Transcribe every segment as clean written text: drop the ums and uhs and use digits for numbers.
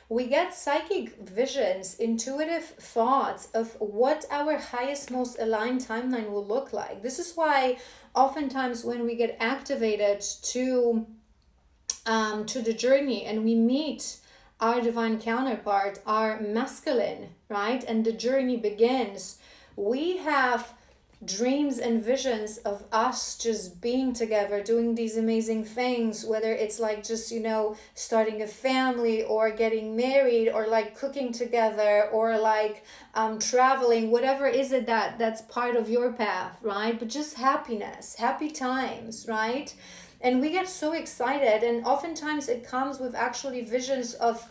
we get psychic visions, intuitive thoughts of what our highest, most aligned timeline will look like. This is why oftentimes when we get activated to the journey and we meet our divine counterpart, our masculine, right? And the journey begins. We have dreams and visions of us just being together, doing these amazing things, whether it's like just, starting a family or getting married or like cooking together or like traveling, whatever is it that's part of your path, right? But just happiness, happy times, right? And we get so excited, and oftentimes it comes with actually visions of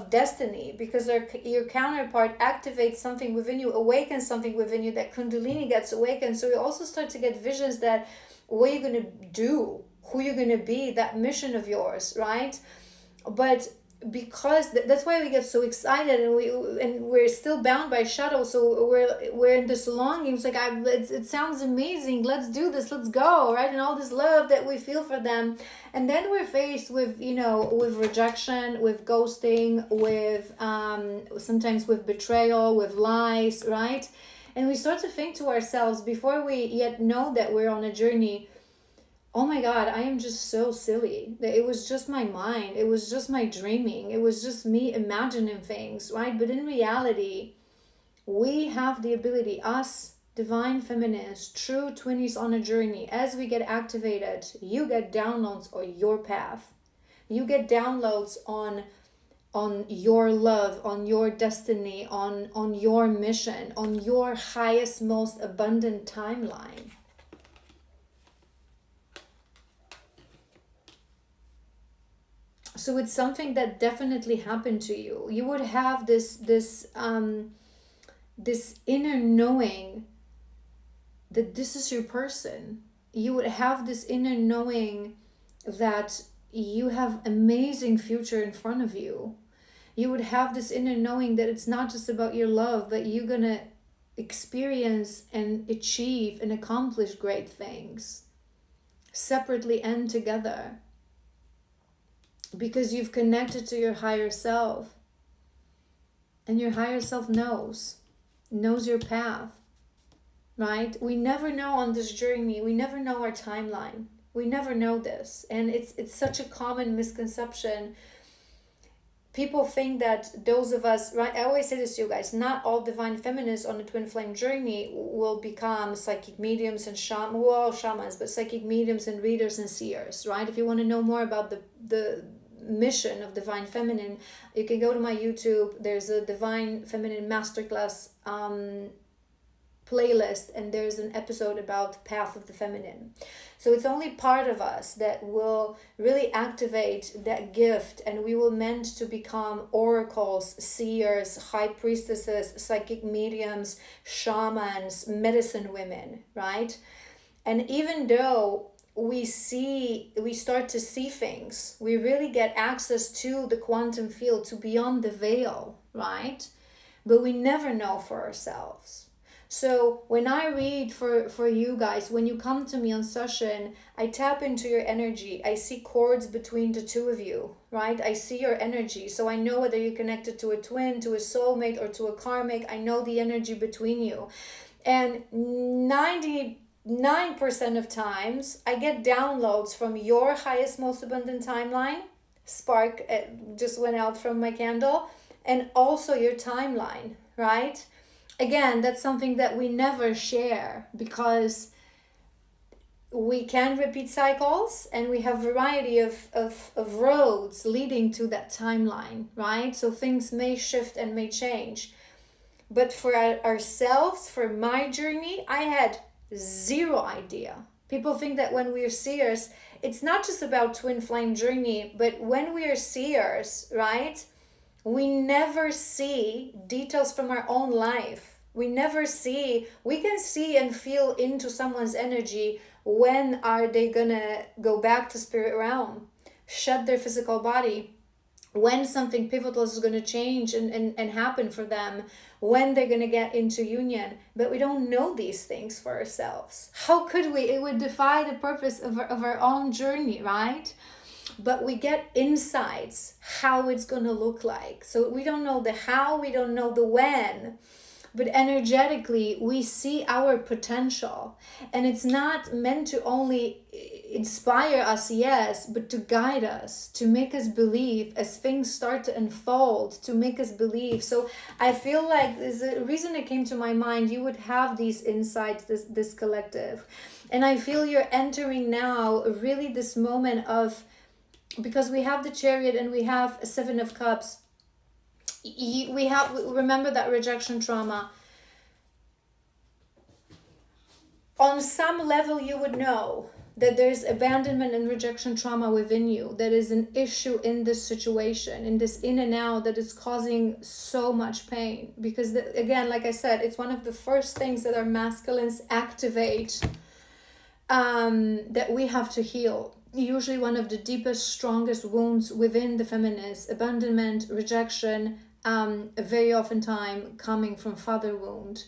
destiny, because your counterpart activates something within you, awakens something within you, that kundalini gets awakened. So you also start to get visions that what you're going to do, who you're going to be, that mission of yours, right? But because that's why we get so excited, and we're still bound by shadow, so we're in this longing. It's like it sounds amazing, let's do this, let's go, right? And all this love that we feel for them, and then we're faced with with rejection, with ghosting, with sometimes with betrayal, with lies, right? And we start to think to ourselves, before we yet know that we're on a journey, oh my God, I am just so silly. It was just my mind. It was just my dreaming. It was just me imagining things, right? But in reality, we have the ability, us divine feminines, true twinnies on a journey, as we get activated, you get downloads on your path. You get downloads on your love, on your destiny, on your mission, on your highest, most abundant timeline. So it's something that definitely happened to you. You would have this inner knowing that this is your person. You would have this inner knowing that you have amazing future in front of you. You would have this inner knowing that it's not just about your love, but you're gonna experience and achieve and accomplish great things, separately and together. Because you've connected to your higher self, and your higher self knows your path, right? We never know on this journey, we never know our timeline, we never know this. And it's such a common misconception. People think that those of us, right? I always say this to you guys, not all divine feminists on the twin flame journey will become psychic mediums and shamans, but psychic mediums and readers and seers, right? If you want to know more about the mission of divine feminine, you can go to my YouTube. There's a divine feminine masterclass playlist, and there's an episode about path of the feminine. So it's only part of us that will really activate that gift, and we will meant to become oracles, seers, high priestesses, psychic mediums, shamans, medicine women, right? And even though we start to see things, we really get access to the quantum field, to beyond the veil, right? But we never know for ourselves. So when I read for you guys, when you come to me on session, I tap into your energy. I see cords between the two of you, right? I see your energy. So I know whether you're connected to a twin, to a soulmate, or to a karmic. I know the energy between you. And 99% of times, I get downloads from your highest, most abundant timeline. Spark just went out from my candle. And also your timeline, right? Again, that's something that we never share, because we can repeat cycles, and we have variety of roads leading to that timeline, right? So things may shift and may change. But for ourselves, for my journey, I had zero idea. People think that when we're seers, it's not just about twin flame journey, but when we are seers, right? We never see details from our own life. We can see and feel into someone's energy. When are they gonna go back to spirit realm, shed their physical body? When something pivotal is gonna change and happen for them, when they're gonna get into union. But we don't know these things for ourselves. How could we? It would defy the purpose of our own journey, right? but we get insights how it's going to look like. So we don't know the how, we don't know the when, but energetically we see our potential. And it's not meant to only inspire us, yes, but to guide us, to make us believe as things start to unfold, to make us believe. So I feel like there's a reason it came to my mind, you would have these insights, this collective. And I feel you're entering now really this moment of, because we have the Chariot and we have a Seven of Cups, we have, remember that rejection trauma. On some level you would know that there's abandonment and rejection trauma within you, that is an issue in this situation, in this in and out, that is causing so much pain. Because again, like I said, it's one of the first things that our masculines activate, that we have to heal. Usually one of the deepest, strongest wounds within the feminist, abandonment, rejection, very often time coming from father wound.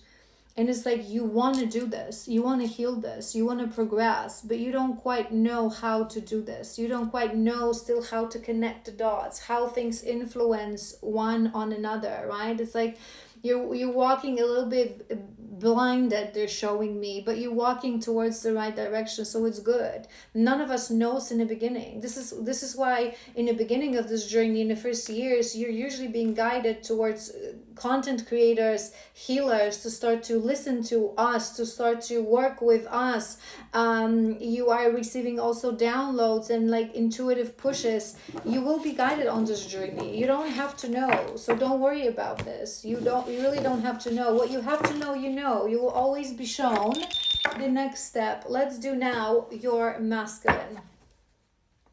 And it's like, you want to do this, you want to heal this, you want to progress, but you don't quite know how to do this. You don't quite know still how to connect the dots, how things influence one on another, right? It's like you're walking a little bit blinded, they're showing me, but you're walking towards the right direction, so it's good. None of us knows in the beginning. This is why in the beginning of this journey, in the first years, you're usually being guided towards content creators, healers, to start to listen to us, to start to work with us. You are receiving also downloads and like intuitive pushes. You will be guided on this journey. You don't have to know, so don't worry about this. You really don't have to know. What you have to know, you know. You will always be shown the next step. Let's do now your masculine.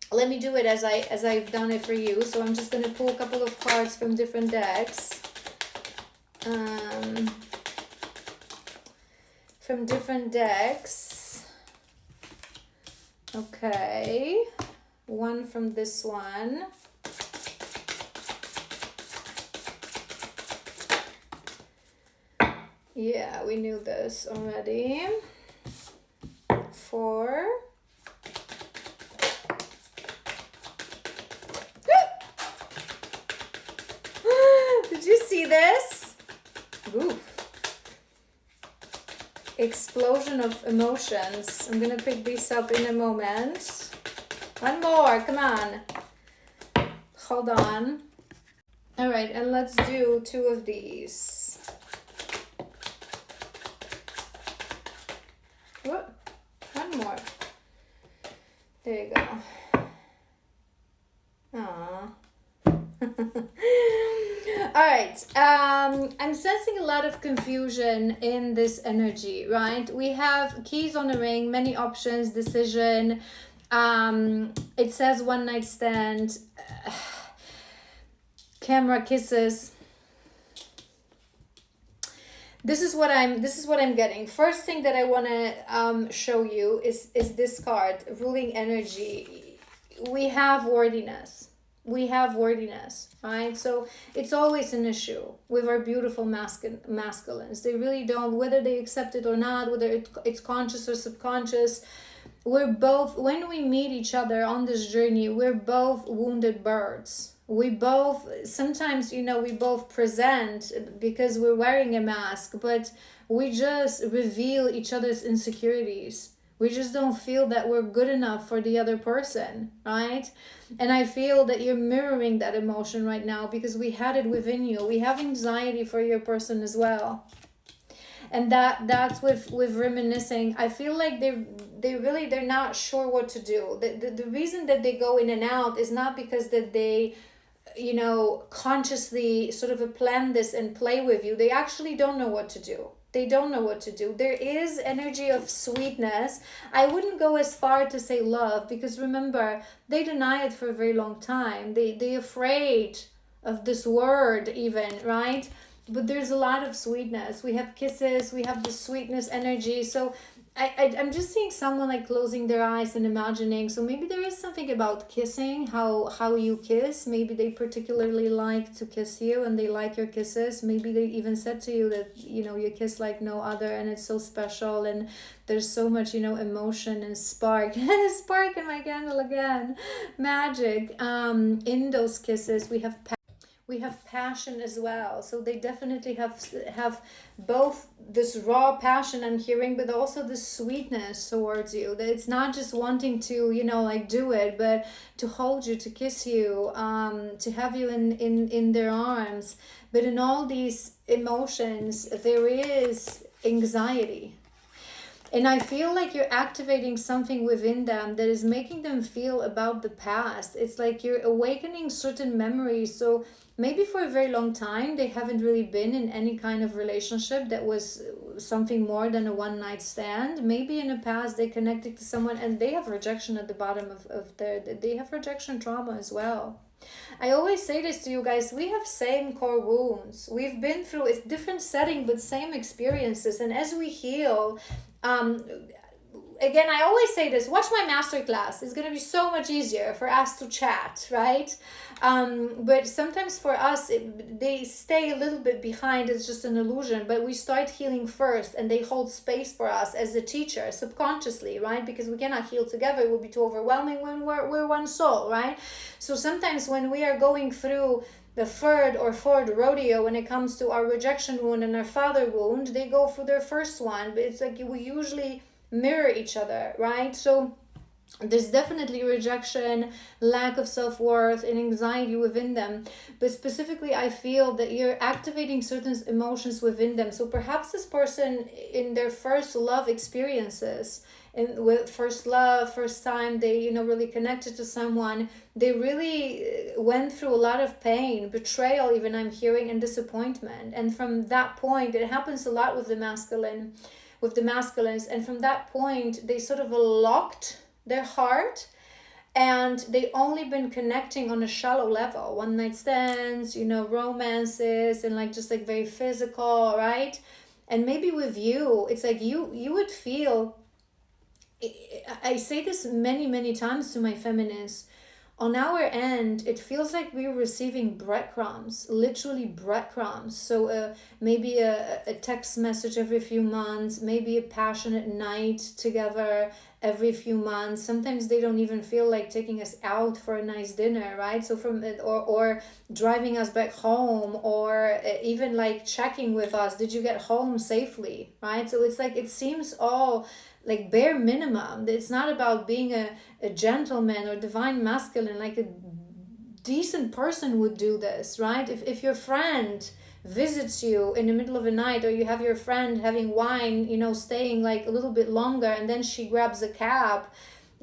Let me do it as I've done it for you. So I'm just going to pull a couple of cards from different decks. From different decks. Okay. One from this one. Yeah, we knew this already. 4. Did you see this? Oof. Explosion of emotions. I'm gonna pick these up in a moment. One more, come on. Hold on. All right, and let's do 2 of these. Whoop. One more. There you go. Aww. All right. I'm sensing a lot of confusion in this energy, right? We have keys on the ring, many options, decision. It says one night stand, camera kisses. This is what I'm getting. First thing that I want to show you is this card, ruling energy. We have worthiness. We have worthiness, right? So it's always an issue with our beautiful masculines. They really don't, whether they accept it or not, whether it's conscious or subconscious. We're both, when we meet each other on this journey, we're both wounded birds. We both, sometimes, we both present because we're wearing a mask, but we just reveal each other's insecurities. We just don't feel that we're good enough for the other person, right? And I feel that you're mirroring that emotion right now because we had it within you. We have anxiety for your person as well. And that's with reminiscing. I feel like they're not sure what to do. The reason that they go in and out is not because that they consciously sort of plan this and play with you. They actually don't know what to do. They don't know what to do. There is energy of sweetness. I wouldn't go as far to say love, because remember, they deny it for a very long time. They're afraid of this word even, right? But there's a lot of sweetness. We have kisses, we have the sweetness energy. So I'm just seeing someone like closing their eyes and imagining. So maybe there is something about kissing, how you kiss. Maybe they particularly like to kiss you and they like your kisses. Maybe they even said to you that, you kiss like no other and it's so special and there's so much, emotion and spark. And spark in my candle again. Magic. In those kisses, we have passion as well, so they definitely have both this raw passion I'm hearing, but also the sweetness towards you, that it's not just wanting to like do it, but to hold you, to kiss you, to have you in their arms. But in all these emotions there is anxiety. And I feel like you're activating something within them that is making them feel about the past. It's like you're awakening certain memories. So maybe for a very long time, they haven't really been in any kind of relationship that was something more than a one night stand. Maybe in the past, they connected to someone and they have rejection at the bottom of they have rejection trauma as well. I always say this to you guys, we have same core wounds. We've been through a different setting, but same experiences. And as we heal, um, again, I always say this, watch my masterclass. It's going to be so much easier for us to chat, right? But sometimes for us, they stay a little bit behind. It's just an illusion, but we start healing first and they hold space for us as a teacher subconsciously, right? Because we cannot heal together. It will be too overwhelming when we're one soul, right? So sometimes when we are going through the third or fourth rodeo when it comes to our rejection wound and our father wound, they go through their first one, but it's like we usually mirror each other, right? So there's definitely rejection, lack of self-worth, and anxiety within them. But specifically, I feel that you're activating certain emotions within them. So perhaps this person in their first love experiences, and with first love, first time they really connected to someone, they really went through a lot of pain, betrayal even, I'm hearing, and disappointment. And from that point, it happens a lot with the masculines, and from that point they sort of locked their heart, and they only been connecting on a shallow level, one night stands, romances, and like just like very physical, right? And maybe with you, it's like you would feel, I say this many times to my feminists, on our end, it feels like we're receiving breadcrumbs, literally breadcrumbs. So maybe a text message every few months, maybe a passionate night together every few months. Sometimes they don't even feel like taking us out for a nice dinner, right? So or driving us back home, or even like checking with us, did you get home safely, right? So it's like, it seems all like bare minimum. It's not about being a gentleman or divine masculine, like a decent person would do this, right? If your friend visits you in the middle of the night, or you have your friend having wine, staying like a little bit longer, and then she grabs a cab,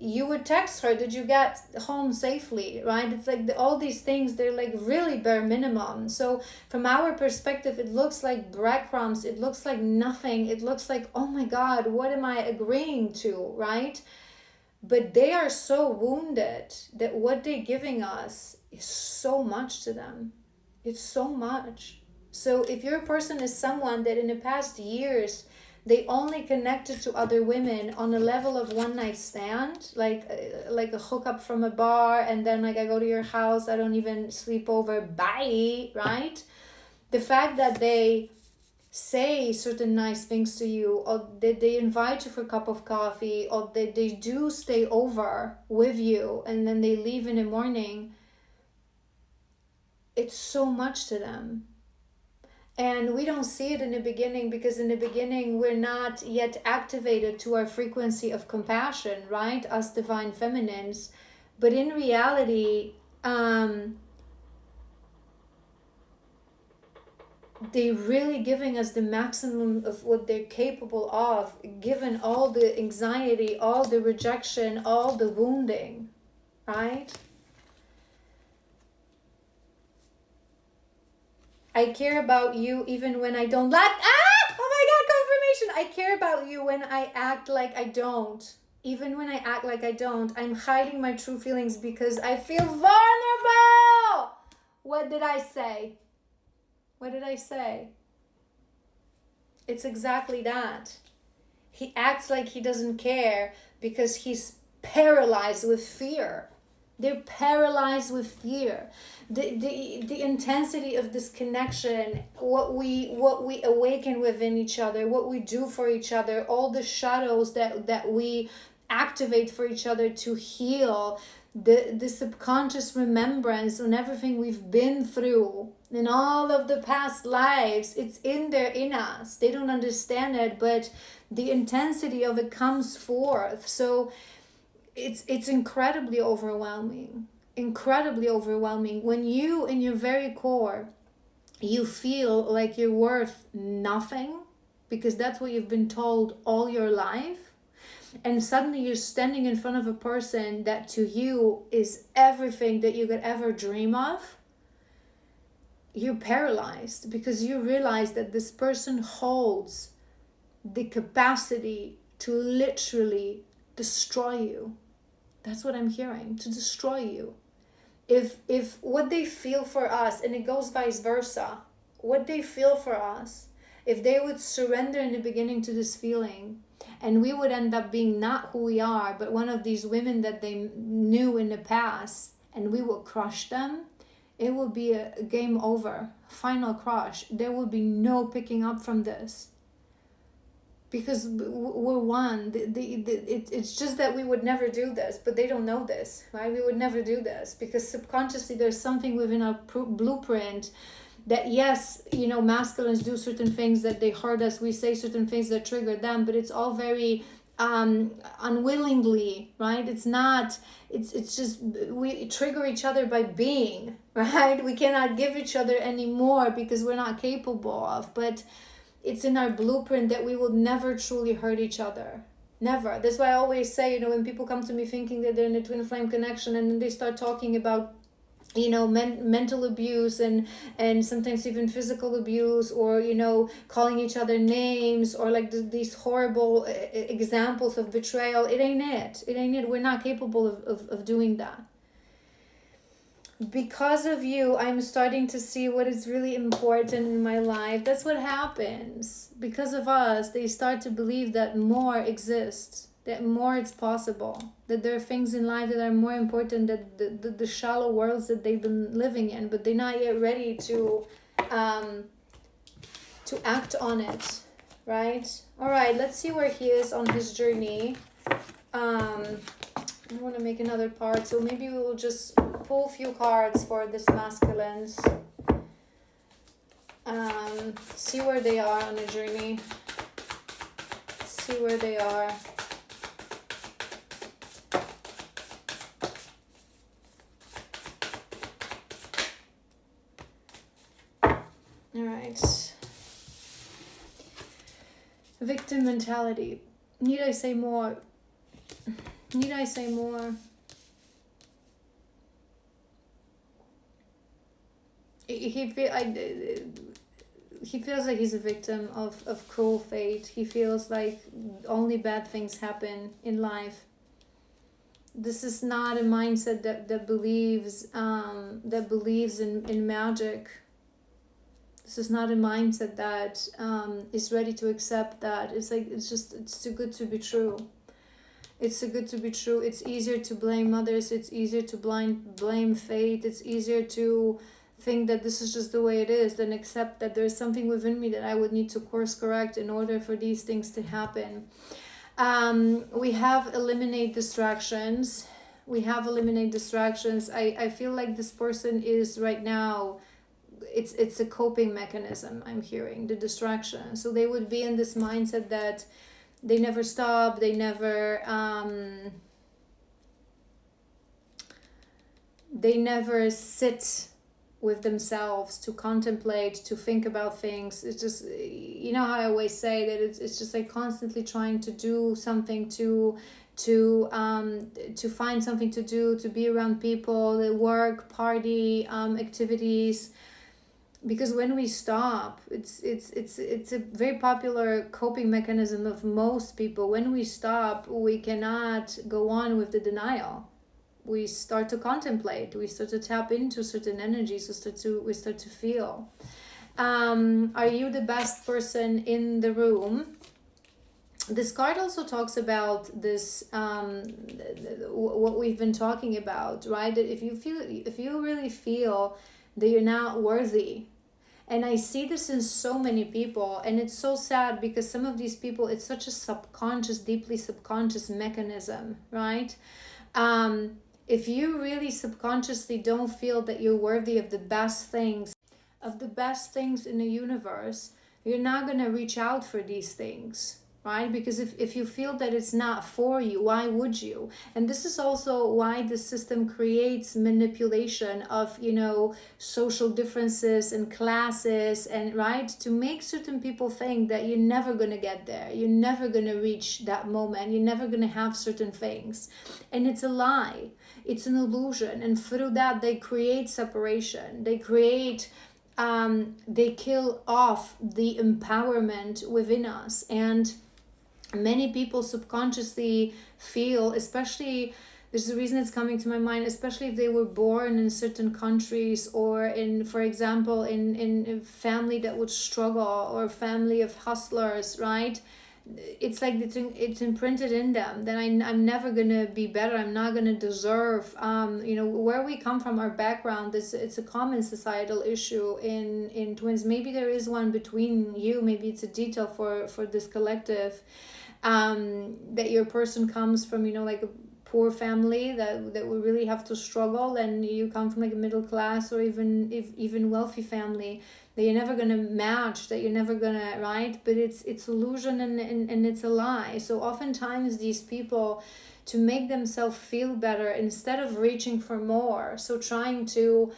you would text her, did you get home safely, right? It's like all these things, they're like really bare minimum. So from our perspective, it looks like breadcrumbs, it looks like nothing, it looks like, oh my God, what am I agreeing to, right? But they are so wounded that what they're giving us is so much to them. It's so much. So if your person is someone that in the past years, they only connected to other women on a level of one night stand, like a hookup from a bar, and then like I go to your house, I don't even sleep over, bye, right? The fact that they say certain nice things to you, or they invite you for a cup of coffee, or they do stay over with you and then they leave in the morning, it's so much to them. And we don't see it in the beginning, because in the beginning we're not yet activated to our frequency of compassion, right? Us divine feminines. But in reality, they're really giving us the maximum of what they're capable of, given all the anxiety, all the rejection, all the wounding, right? I care about you even when I don't like. Oh my God, confirmation. I care about you when I act like I don't. Even when I act like I don't, I'm hiding my true feelings because I feel vulnerable. What did I say? What did I say? It's exactly that. He acts like he doesn't care because he's paralyzed with fear. They're paralyzed with fear. The intensity of this connection, what we awaken within each other, what we do for each other, all the shadows that we activate for each other to heal, the subconscious remembrance on everything we've been through in all of the past lives. It's in there, in us. They don't understand it, but the intensity of it comes forth. So it's incredibly overwhelming when you, in your very core, you feel like you're worth nothing, because that's what you've been told all your life, and suddenly you're standing in front of a person that to you is everything that you could ever dream of. You're paralyzed because you realize that this person holds the capacity to literally destroy you. That's what I'm hearing, to destroy you. If what they feel for us, and it goes vice versa, what they feel for us, if they would surrender in the beginning to this feeling, and we would end up being not who we are, but one of these women that they knew in the past, and we will crush them, it will be a game over, final crush. There will be no picking up from this. Because we're one. It's just that we would never do this, but they don't know this, right? We would never do this because subconsciously there's something within our blueprint that, yes, masculines do certain things that they hurt us. We say certain things that trigger them, but it's all very unwillingly, right? It's not, it's just we trigger each other by being, right? We cannot give each other anymore because we're not capable of, but it's in our blueprint that we will never truly hurt each other. Never. That's why I always say, when people come to me thinking that they're in a twin flame connection, and then they start talking about, mental abuse and sometimes even physical abuse, or, calling each other names, or like these horrible examples of betrayal. It ain't it. We're not capable of doing that. Because of you, I'm starting to see what is really important in my life. That's what happens. Because of us, they start to believe that more exists, that more is possible, that there are things in life that are more important than the shallow worlds that they've been living in, but they're not yet ready to act on it, right? All right, let's see where he is on his journey. I want to make another part, so maybe we will just pull a few cards for this masculines. See where they are on the journey. See where they are. All right. Victim mentality. Need I say more? Need I say more? He feels like he's a victim of cruel fate. He feels like only bad things happen in life. This is not a mindset that believes in magic. This is not a mindset that is ready to accept that. It's too good to be true. It's too good to be true. It's easier to blame others. It's easier to blame fate. It's easier to think that this is just the way it is than accept that there's something within me that I would need to course correct in order for these things to happen. We have eliminate distractions. I feel like this person is right now, it's a coping mechanism. I'm hearing the distraction. So they would be in this mindset that they never stop, they never sit with themselves to contemplate, to think about things. It's just, how I always say that it's just like constantly trying to do something, to find something to do, to be around people, the work, party, activities. Because when we stop, it's a very popular coping mechanism of most people. When we stop, we cannot go on with the denial. We start to contemplate. We start to tap into certain energies. We start to feel. Are you the best person in the room? this card also talks about this, what we've been talking about, right? That if you really feel that you're not worthy, and I see this in so many people, and it's so sad because some of these people, it's such a subconscious, deeply subconscious mechanism, right? If you really subconsciously don't feel that you're worthy of the best things, in the universe, you're not going to reach out for these things, right? Because if you feel that it's not for you, why would you? And this is also why the system creates manipulation of, social differences and classes, and right, to make certain people think that you're never going to get there, you're never going to reach that moment, you're never going to have certain things. And it's a lie, it's an illusion. And through that, they create separation, they kill off the empowerment within us. And many people subconsciously feel, especially, there's a reason it's coming to my mind, especially if they were born in certain countries, or in, for example, in a family that would struggle, or family of hustlers, right? It's like it's imprinted in them that I'm never gonna be better, I'm not gonna deserve, where we come from, our background, it's a common societal issue in twins. Maybe there is one between you, maybe it's a detail for this collective, that your person comes from, like a poor family that would really have to struggle, and you come from like a middle class, or even wealthy family, that you're never going to match, that you're never going to, right? But it's illusion, and it's a lie. So oftentimes these people, to make themselves feel better, instead of reaching for more, so trying to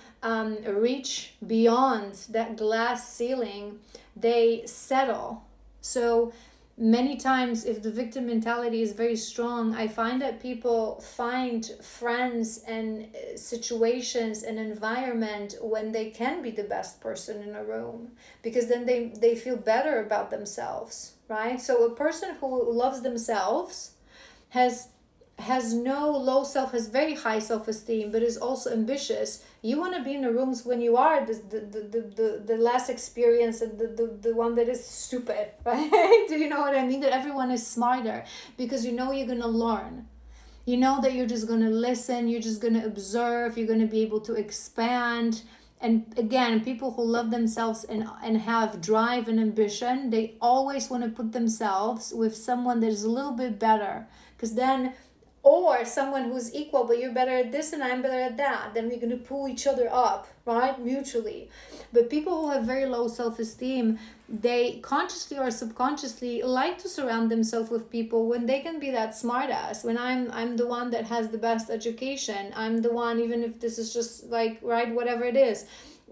reach beyond that glass ceiling, they settle. So many times, if the victim mentality is very strong, I find that people find friends and situations and environment when they can be the best person in a room, because then they feel better about themselves, right? So a person who loves themselves has no low self, has very high self-esteem, but is also ambitious. You want to be in the rooms when you are the less experienced, and the one that is stupid, right? Do you know what I mean? That everyone is smarter, because you're going to learn. You know that you're just going to listen, you're just going to observe, you're going to be able to expand. And again, people who love themselves and have drive and ambition, they always want to put themselves with someone that is a little bit better, because then, or someone who's equal, but you're better at this and I'm better at that, then we're going to pull each other up, right, mutually. But people who have very low self-esteem, they consciously or subconsciously like to surround themselves with people when they can be that smart ass, when I'm the one that has the best education, I'm the one, even if this is just like, right, whatever it is,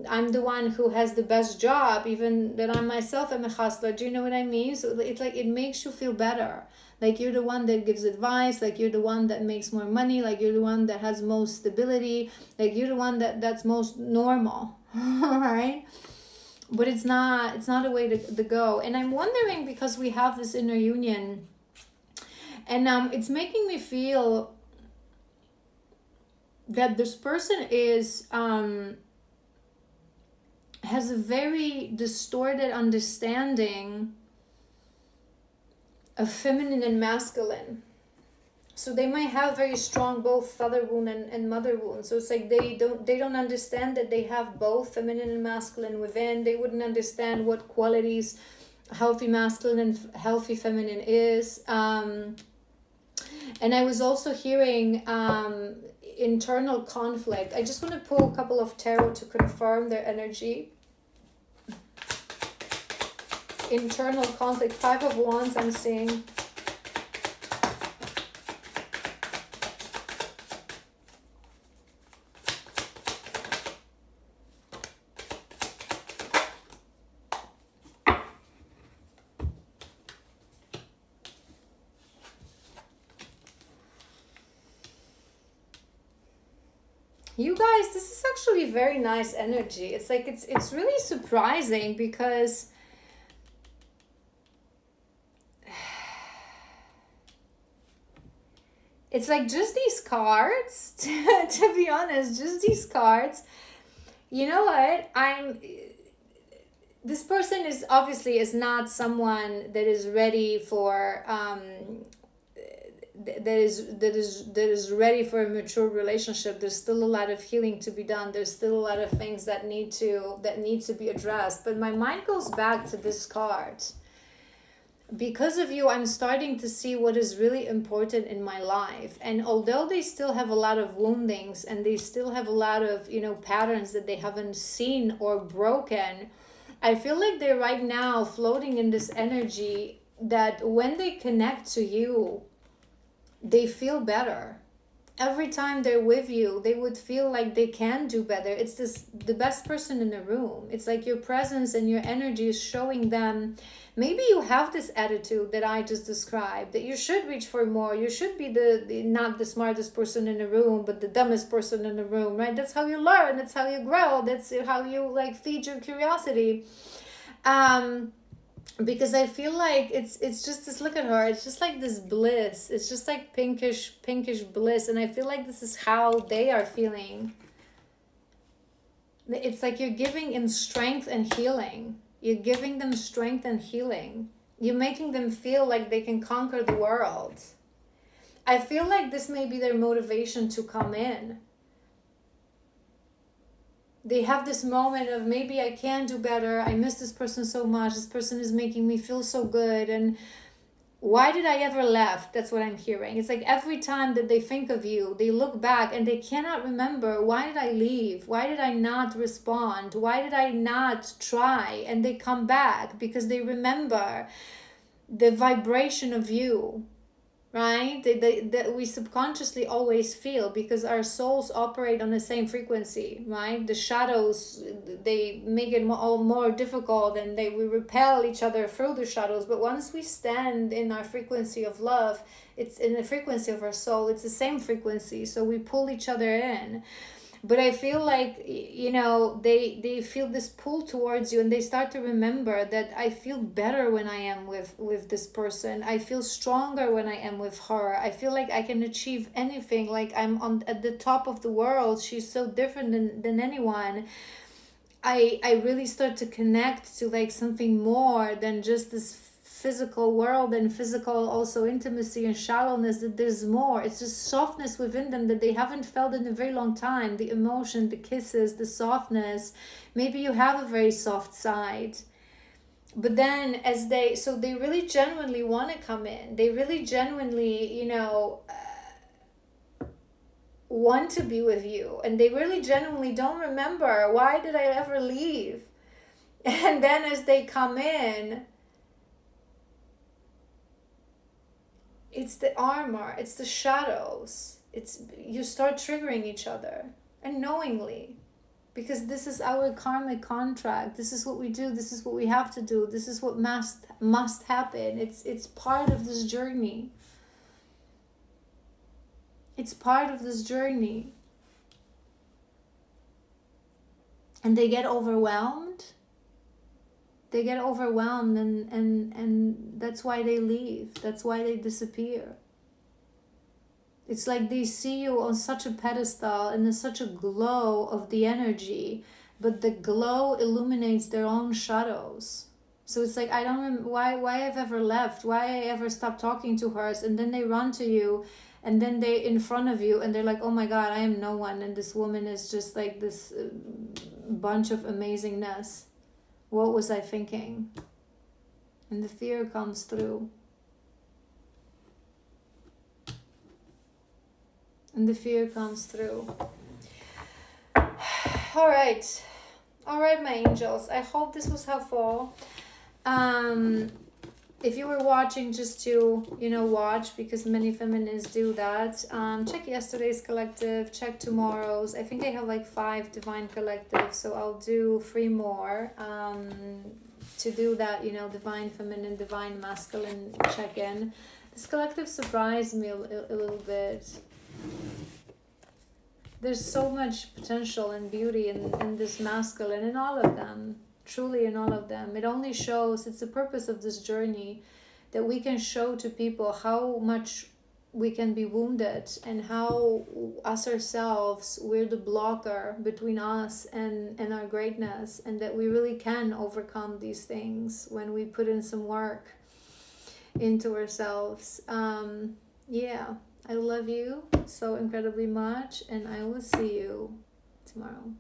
I'm the one who has the best job, even that I myself am a hustler. Do you know what I mean? So it's like, it makes you feel better. Like you're the one that gives advice, like you're the one that makes more money, like you're the one that has most stability, like you're the one that's most normal, right? But it's not a way to go. And I'm wondering, because we have this inner union, and it's making me feel that this person has a very distorted understanding of feminine and masculine. So they might have very strong both father wound and mother wound. So it's like they don't understand that they have both feminine and masculine within. They wouldn't understand what qualities healthy masculine and healthy feminine is. And I was also hearing internal conflict. I just want to pull a couple of tarot to confirm their energy. Internal conflict, 5 of Wands I'm seeing. You guys, this is actually very nice energy. It's like it's really surprising, because it's like just these cards, to be honest, just these cards. You know what? this person is obviously is not someone that is ready for that is ready for a mature relationship. There's still a lot of healing to be done. There's still a lot of things that need to be addressed. But my mind goes back to this card. Because of you, I'm starting to see what is really important in my life. And although they still have a lot of woundings and they still have a lot of, patterns that they haven't seen or broken, I feel like they're right now floating in this energy that when they connect to you, they feel better. Every time they're with you, they would feel like they can do better. It's the best person in the room. It's like your presence and your energy is showing them, maybe you have this attitude that I just described, that you should reach for more. You should be the not the smartest person in the room, but the dumbest person in the room, right? That's how you learn. That's how you grow. That's how you feed your curiosity. Because I feel like it's just this, look at her, it's just like this bliss, it's just like pinkish bliss, and I feel like this is how they are feeling. It's like you're giving in strength and healing. You're giving them strength and healing. You're making them feel like they can conquer the world. I feel like this may be their motivation to come in. They have this moment of, maybe I can do better. I miss this person so much. This person is making me feel so good. And why did I ever left? That's what I'm hearing. It's like every time that they think of you, they look back and they cannot remember, why did I leave? Why did I not respond? Why did I not try? And they come back because they remember the vibration of you. Right? That we subconsciously always feel, because our souls operate on the same frequency, right? The shadows, they make it all more difficult, and we repel each other through the shadows. But once we stand in our frequency of love, it's in the frequency of our soul, it's the same frequency, so we pull each other in. But I feel like, they feel this pull towards you, and they start to remember that I feel better when I am with this person. I feel stronger when I am with her. I feel like I can achieve anything, like I'm at the top of the world. She's so different than anyone. I really start to connect to something more than just this physical world, and physical also intimacy and shallowness, that there's more. It's just softness within them that they haven't felt in a very long time. The emotion, the kisses, the softness. Maybe you have a very soft side, but then they really genuinely want to come in. They really genuinely want to be with you, and they really genuinely don't remember, why did I ever leave? And then as they come in, it's the armor, it's the shadows. You start triggering each other unknowingly, because this is our karmic contract. This is what we do. This is what we have to do. This is what must happen. It's part of this journey. It's part of this journey. And they get overwhelmed. And that's why they leave. That's why they disappear. It's like they see you on such a pedestal, and there's such a glow of the energy, but the glow illuminates their own shadows. So it's like, I don't remember why I've ever left, why I ever stopped talking to her. And then they run to you, and then they're in front of you, and they're like, oh my God, I am no one, and this woman is just like this bunch of amazingness. What was I thinking? And the fear comes through. And the fear comes through. All right, my angels. I hope this was helpful. If you were watching just to, watch, because many feminists do that, check yesterday's collective, check tomorrow's. I think I have 5 divine collectives, so I'll do 3 more to do that, divine feminine, divine masculine check-in. This collective surprised me a little bit. There's so much potential and beauty in this masculine, in all of them. Truly in all of them. It only shows, it's the purpose of this journey, that we can show to people how much we can be wounded, and how us ourselves, we're the blocker between us and our greatness, and that we really can overcome these things when we put in some work into ourselves. Yeah, I love you so incredibly much, and I will see you tomorrow.